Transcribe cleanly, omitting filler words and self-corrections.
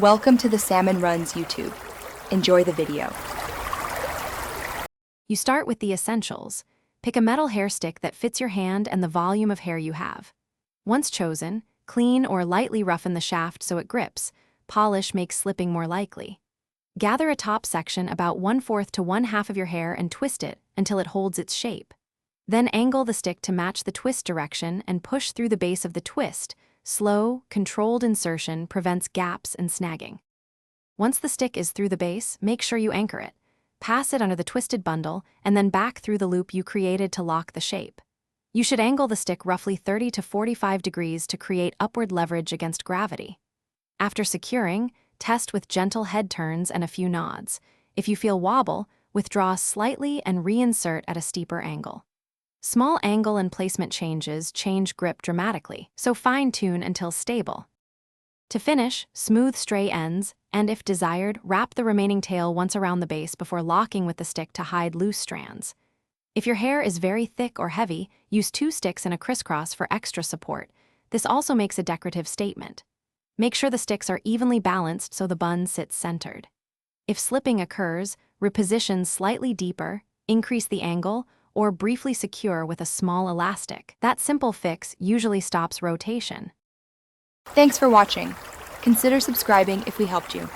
Welcome to the Salmon Runs YouTube. Enjoy the video. You start with the essentials. Pick a metal hair stick that fits your hand and the volume of hair you have. Once chosen, clean or lightly roughen the shaft so it grips. Polish makes slipping more likely. Gather a top section about 1/4 to 1/2 of your hair and twist it until it holds its shape. Then angle the stick to match the twist direction and push through the base of the twist. Slow, controlled insertion prevents gaps and snagging. Once the stick is through the base, make sure you anchor it. Pass it under the twisted bundle and then back through the loop you created to lock the shape. You should angle the stick roughly 30 to 45 degrees to create upward leverage against gravity. After securing, test with gentle head turns and a few nods. If you feel wobble, withdraw slightly and reinsert at a steeper angle. Small angle and placement changes change grip dramatically, so fine-tune until stable. To finish, smooth stray ends, and if desired, wrap the remaining tail once around the base before locking with the stick to hide loose strands. If your hair is very thick or heavy, use 2 sticks in a crisscross for extra support. This also makes a decorative statement. Make sure the sticks are evenly balanced so the bun sits centered. If slipping occurs, reposition slightly deeper, increase the angle, or briefly secure with a small elastic. That simple fix usually stops rotation. Thanks for watching. Consider subscribing if we helped you.